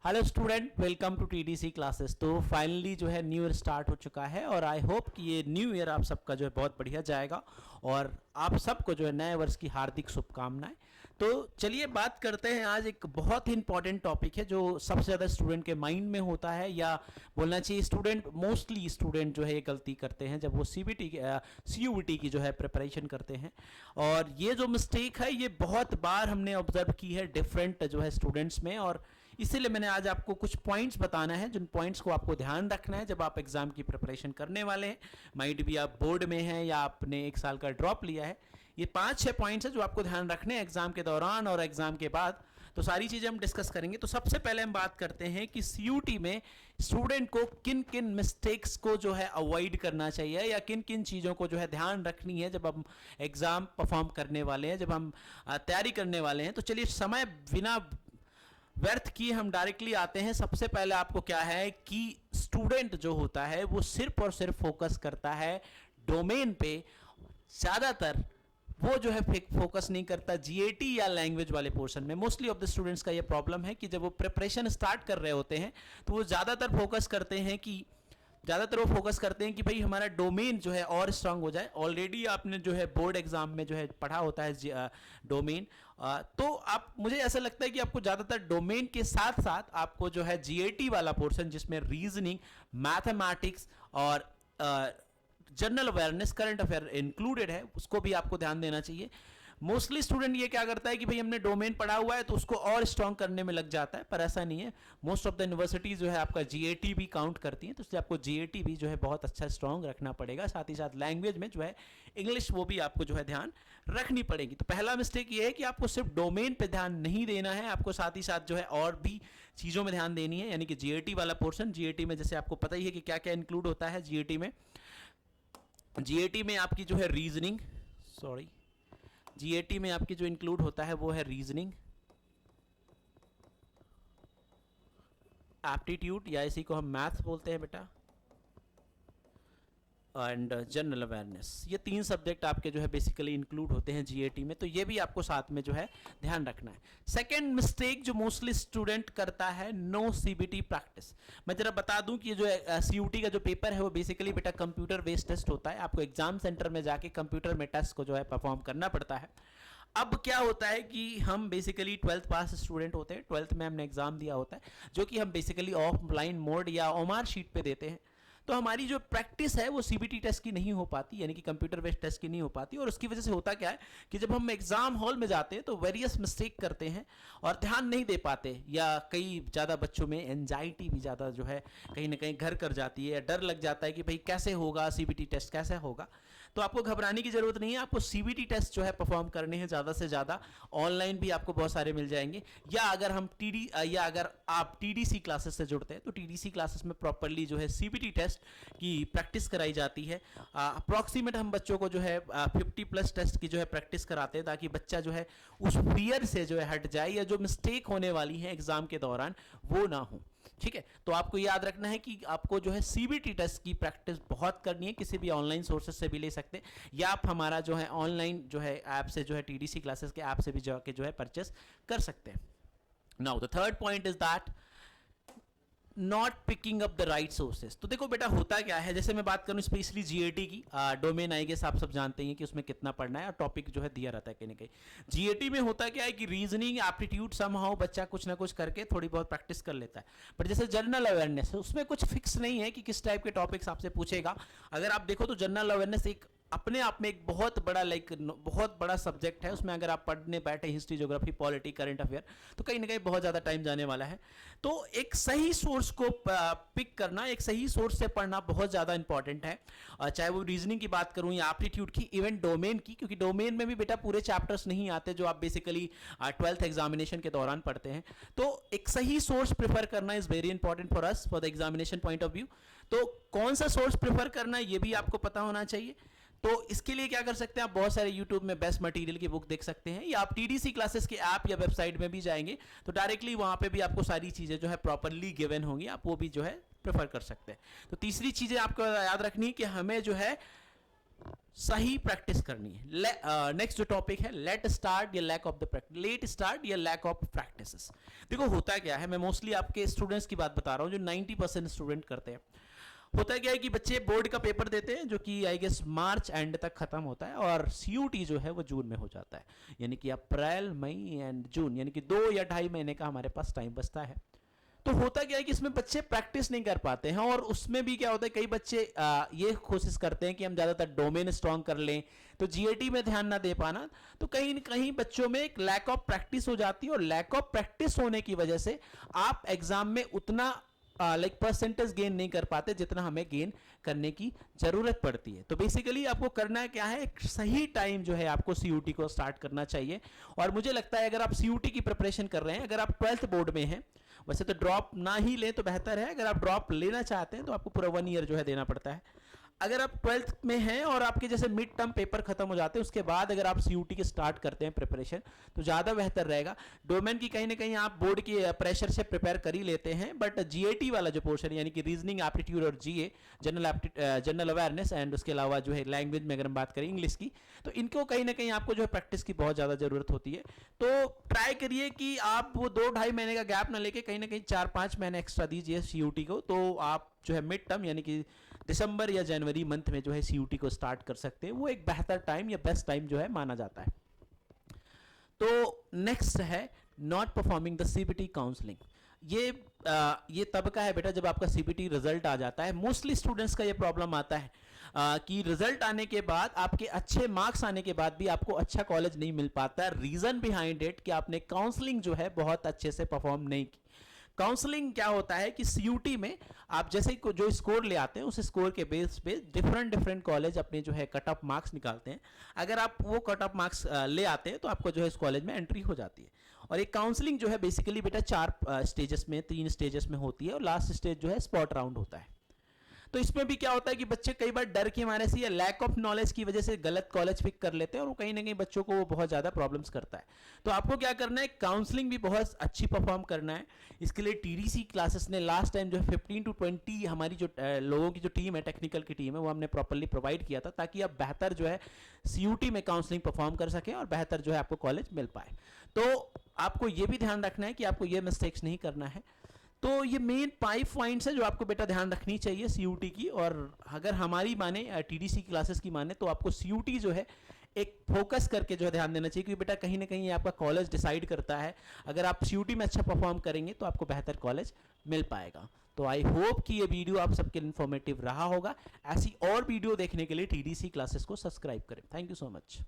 Hello student, welcome to TDC classes. तो finally जो है न्यू ईयर स्टार्ट हो चुका है और आई होप कि ये न्यू ईयर आप सबका जो है बहुत बढ़िया जाएगा और आप सबको जो है नए वर्ष की हार्दिक शुभकामनाएं। तो चलिए बात करते हैं। आज एक बहुत ही इंपॉर्टेंट टॉपिक है जो सबसे ज़्यादा स्टूडेंट के माइंड में होता है, या बोलना चाहिए मोस्टली स्टूडेंट जो है ये गलती करते हैं जब वो CUBT की जो है प्रिपरेशन करते हैं। और ये जो मिस्टेक है ये बहुत बार हमने ऑब्जर्व की है डिफरेंट जो है स्टूडेंट्स में, और इसीलिए मैंने आज आपको कुछ पॉइंट्स बताना है जिन पॉइंट्स को आपको ध्यान रखना है जब आप एग्जाम की प्रिपरेशन करने वाले हैं। माइट भी आप बोर्ड में हैं या आपने एक साल का ड्रॉप लिया है। ये 5-6 पॉइंट्स है जो आपको ध्यान रखने हैं एग्जाम के दौरान और एग्जाम के बाद। तो सारी चीजें हम डिस्कस करेंगे। तो सबसे पहले हम बात करते हैं कि CUT में स्टूडेंट को किन किन मिस्टेक्स को जो है अवॉइड करना चाहिए या किन किन चीज़ों को जो है ध्यान रखनी है जब हम एग्जाम परफॉर्म करने वाले हैं, जब हम तैयारी करने वाले हैं। तो चलिए समय बिना व्यर्थ किए हम डायरेक्टली आते हैं। सबसे पहले आपको क्या है कि स्टूडेंट जो होता है वो सिर्फ और सिर्फ फोकस करता है डोमेन पे, ज्यादातर वो जो है फोकस नहीं करता GAT या लैंग्वेज वाले पोर्शन में। मोस्टली ऑफ द स्टूडेंट्स का ये प्रॉब्लम है कि जब वो प्रिपरेशन स्टार्ट कर रहे होते हैं तो वो ज़्यादातर फोकस करते हैं कि भाई हमारा डोमेन जो है और स्ट्रांग हो जाए। ऑलरेडी आपने जो है बोर्ड एग्जाम में जो है पढ़ा होता है डोमेन, तो आप मुझे ऐसा लगता है कि आपको ज़्यादातर डोमेन के साथ साथ आपको जो है GAT वाला पोर्शन जिसमें रीजनिंग, मैथमेटिक्स और general awareness, current affair included है, उसको भी आपको ध्यान देना चाहिए। मोस्टली स्टूडेंट ये क्या करता है कि भाई हमने डोमेन पढ़ा हुआ है तो उसको और स्ट्रांग करने में लग जाता है, पर ऐसा नहीं है। मोस्ट ऑफ द यूनिवर्सिटीज जो है आपका GAT भी काउंट करती हैं, तो इसलिए आपको GAT भी जो है बहुत अच्छा स्ट्रांग रखना पड़ेगा। साथ ही साथ लैंग्वेज में जो है इंग्लिश, वो भी आपको जो है ध्यान रखनी पड़ेगी। तो पहला मिस्टेक ये है कि आपको सिर्फ डोमेन पे ध्यान नहीं देना है, आपको साथ ही साथ जो है और भी चीज़ों में ध्यान देनी है। यानी कि GAT वाला पोर्शन, GAT में जैसे आपको पता ही है कि क्या क्या इंक्लूड होता है। GAT में आपकी जो है रीजनिंग, GAT में आपकी जो इंक्लूड होता है वो है रीजनिंग, एप्टीट्यूड या इसी को हम मैथ बोलते हैं बेटा, एंड जनरल अवेयरनेस। ये 3 सब्जेक्ट आपके जो है बेसिकली इंक्लूड होते हैं GAT में, तो ये भी आपको साथ में जो है ध्यान रखना है। सेकंड मिस्टेक जो मोस्टली स्टूडेंट करता है, नो CBT प्रैक्टिस। मैं जरा बता दूं कि ये जो CUT का जो पेपर है वो बेसिकली बेटा कंप्यूटर बेस्ड टेस्ट होता है। आपको एग्जाम सेंटर में जाके कंप्यूटर में टेस्ट को जो है परफॉर्म करना पड़ता है। अब क्या होता है कि हम बेसिकली 12th पास स्टूडेंट होते हैं, 12th में हमने एग्जाम दिया होता है जो कि हम बेसिकली ऑफलाइन मोड या OMR शीट पे देते हैं। तो हमारी जो प्रैक्टिस है वो CBT टेस्ट की नहीं हो पाती, यानी कि कंप्यूटर बेस्ड टेस्ट की नहीं हो पाती। और उसकी वजह से होता क्या है कि जब हम एग्जाम हॉल में जाते हैं तो वेरियस मिस्टेक करते हैं और ध्यान नहीं दे पाते, या कई ज़्यादा बच्चों में एंजाइटी भी ज़्यादा जो है कहीं ना कहीं घर कर जाती है, या डर लग जाता है कि भाई कैसे होगा CBT टेस्ट, कैसे होगा। तो आपको घबराने की जरूरत नहीं है। आपको CBT टेस्ट जो है परफॉर्म करने हैं ज़्यादा से ज़्यादा। ऑनलाइन भी आपको बहुत सारे मिल जाएंगे, या अगर आप TDC क्लासेस से जुड़ते हैं तो TDC क्लासेस में प्रॉपरली जो है CBT टेस्ट की प्रैक्टिस कराई जाती है। अप्रॉक्सीमेट हम बच्चों को जो है 50+ टेस्ट की जो है प्रैक्टिस कराते हैं, ताकि बच्चा जो है उस फियर से जो है हट जाए, या जो मिस्टेक होने वाली है एग्जाम के दौरान वो ना हो। ठीक है, तो आपको याद रखना है कि आपको जो है CBT टेस्ट की प्रैक्टिस बहुत करनी है। किसी भी ऑनलाइन सोर्सेज से भी ले सकते हैं, या आप हमारा जो है ऑनलाइन जो है ऐप से जो है TDC क्लासेस के ऐप से भी जाके जो है परचेस कर सकते हैं। Now the third point is that not picking up the right sources. तो देखो बेटा होता क्या है, जैसे मैं बात करूं स्पेशली GAT की, डोमेन आई गेस आप सब जानते हैं कि उसमें कितना पढ़ना है और टॉपिक जो है दिया रहता है कहीं ना कहीं। GAT में होता क्या है कि रीजनिंग, एप्टीट्यूड समहाउ बच्चा कुछ ना कुछ करके थोड़ी बहुत प्रैक्टिस कर लेता है। पर जैसे जनरल अवेयरनेस है उसमें कुछ फिक्स नहीं है कि किस टाइप के टॉपिक्स आपसे पूछेगा। अगर आप देखो तो जनरल अवेयरनेस एक अपने आप में एक बहुत बड़ा बहुत बड़ा सब्जेक्ट है। उसमें अगर आप पढ़ने बैठे history, geography, polity, current affair, तो कहीं ना कहीं बहुत ज़्यादा टाइम जाने वाला है। तो एक सही सोर्स को पिक करना, एक सही सोर्स से पढ़ना बहुत ज़्यादा इंपॉर्टेंट है। चाहे वो रीजनिंग की बात करूँ या एप्टीट्यूड की, इवन डोमेन की, क्योंकि डोमेन में भी बेटा पूरे चैप्टर्स नहीं आते जो आप बेसिकली 12th एग्जामिनेशन के दौरान पढ़ते हैं। तो एक सही सोर्स प्रेफर करना is very important for us for the examination point of view. तो कौन सा सोर्स प्रेफर करना ये भी आपको पता होना चाहिए। तो इसके लिए क्या कर सकते हैं, आप बहुत सारे YouTube में बेस्ट मटेरियल की बुक देख सकते हैं, या आप TDC क्लासेस के ऐप या वेबसाइट में भी जाएंगे तो डायरेक्टली वहां पे भी आपको सारी चीज़ें जो है प्रॉपरली गिवन होंगी, आप वो भी जो है प्रेफर कर सकते हैं। तो तीसरी चीज़ें आपको याद रखनी है कि हमें जो है सही प्रैक्टिस करनी है। नेक्स्ट जो टॉपिक है, लेट स्टार्ट या lack of the practice, late start या लैक ऑफ प्रैक्टिसेस। देखो होता क्या है, मैं मोस्टली आपके स्टूडेंट्स की बात बता रहा हूँ जो 90% स्टूडेंट करते हैं। होता क्या है कि बच्चे बोर्ड का पेपर देते हैं जो कि आई गेस मार्च एंड तक खत्म होता है, और सीयूटी जो है वो जून में हो जाता है, यानी कि अप्रैल मई एंड जून, यानी कि 2 या 2.5 महीने का हमारे पास टाइम बचता है। तो होता क्या है कि इसमें बच्चे प्रैक्टिस नहीं कर पाते हैं, और उसमें भी क्या होता है, कई बच्चे ये कोशिश करते हैं कि हम ज़्यादातर डोमेन स्ट्रॉन्ग कर लें, तो जीएटी में ध्यान ना दे पाना, तो कहीं न कहीं बच्चों में एक लैक ऑफ प्रैक्टिस हो जाती है, और लैक ऑफ प्रैक्टिस होने की वजह से आप एग्जाम में उतना परसेंटेज गेन नहीं कर पाते जितना हमें गेन करने की जरूरत पड़ती है। तो बेसिकली आपको करना क्या है, एक सही टाइम जो है आपको सीयूटी को स्टार्ट करना चाहिए। और मुझे लगता है अगर आप सीयूटी की प्रिपरेशन कर रहे हैं, अगर आप 12th बोर्ड में हैं, वैसे तो ड्रॉप ना ही लें तो बेहतर है, अगर आप ड्रॉप लेना चाहते हैं तो आपको पूरा 1 ईयर जो है देना पड़ता है। अगर आप 12th में हैं और आपके जैसे मिड टर्म पेपर खत्म हो जाते हैं, उसके बाद अगर आप सीयूटी के स्टार्ट करते हैं प्रिपरेशन, तो ज़्यादा बेहतर रहेगा। डोमेन की कहीं ना कहीं आप बोर्ड के प्रेशर से प्रिपेयर कर ही लेते हैं, बट जीएटी वाला जो पोर्शन यानी कि रीजनिंग, एप्टीट्यूड और जीए, जनरल अवेयरनेस, एंड उसके अलावा जो है लैंग्वेज में अगर हम बात करें इंग्लिश की, तो इनको कहीं ना कहीं आपको जो है प्रैक्टिस की बहुत ज़्यादा ज़रूरत होती है। तो ट्राई करिए कि आप वो 2-2.5 महीने का गैप ना लेके कहीं ना कहीं 4-5 महीने एक्स्ट्रा दीजिए सीयूटी को, तो आप जो है मिड टर्म यानी कि दिसंबर या जनवरी मंथ में जो है सीयूटी को स्टार्ट कर सकते हैं। वो एक बेहतर टाइम या बेस्ट टाइम जो है माना जाता है। तो नेक्स्ट है not performing the CBT counselling. ये तब का है बेटा जब आपका सीबीटी रिजल्ट आ जाता है। मोस्टली स्टूडेंट्स का ये प्रॉब्लम आता है कि रिजल्ट आने के बाद, आपके अच्छे मार्क्स आने के बाद भी आपको अच्छा कॉलेज नहीं मिल पाता। रीजन बिहाइंड इट कि आपने काउंसलिंग जो है बहुत अच्छे से परफॉर्म नहीं की। काउंसलिंग क्या होता है कि सीयूटी में आप जैसे जो स्कोर ले आते हैं, उस स्कोर के बेस पे डिफरेंट कॉलेज अपने जो है कट ऑफ मार्क्स निकालते हैं। अगर आप वो कट ऑफ मार्क्स ले आते हैं तो आपको जो है इस कॉलेज में एंट्री हो जाती है। और एक काउंसलिंग जो है बेसिकली बेटा 4 स्टेजेस में, 3 स्टेजेस में होती है, और लास्ट स्टेज जो है स्पॉट राउंड होता है। तो इसमें भी क्या होता है कि बच्चे कई बार डर के मारे से या लैक ऑफ नॉलेज की वजह से गलत कॉलेज पिक कर लेते हैं, और वो कहीं ना कहीं बच्चों को वो बहुत ज़्यादा प्रॉब्लम्स करता है। तो आपको क्या करना है, काउंसलिंग भी बहुत अच्छी परफॉर्म करना है। इसके लिए टीडीसी क्लासेस ने लास्ट टाइम जो 15 to 20 हमारी जो लोगों की जो टीम है, टेक्निकल की टीम है, वो हमने प्रॉपरली प्रोवाइड किया था, ताकि आप बेहतर जो है सीयूटी में काउंसलिंग परफॉर्म कर सकें और बेहतर जो है आपको कॉलेज मिल पाए। तो आपको ये भी ध्यान रखना है कि आपको ये मिस्टेक्स नहीं करना है। तो ये मेन 5 पॉइंट्स है जो आपको बेटा ध्यान रखनी चाहिए सीयूटी की। और अगर हमारी माने, टीडीसी की क्लासेस की माने, तो आपको सीयूटी जो है एक फोकस करके जो है ध्यान देना चाहिए, क्योंकि बेटा कहीं ना कहीं ये आपका कॉलेज डिसाइड करता है। अगर आप सीयूटी में अच्छा परफॉर्म करेंगे तो आपको बेहतर कॉलेज मिल पाएगा। तो आई होप कि ये वीडियो आप सबके इन्फॉर्मेटिव रहा होगा। ऐसी और वीडियो देखने के लिए टीडीसी क्लासेस को सब्सक्राइब करें। Thank you so much.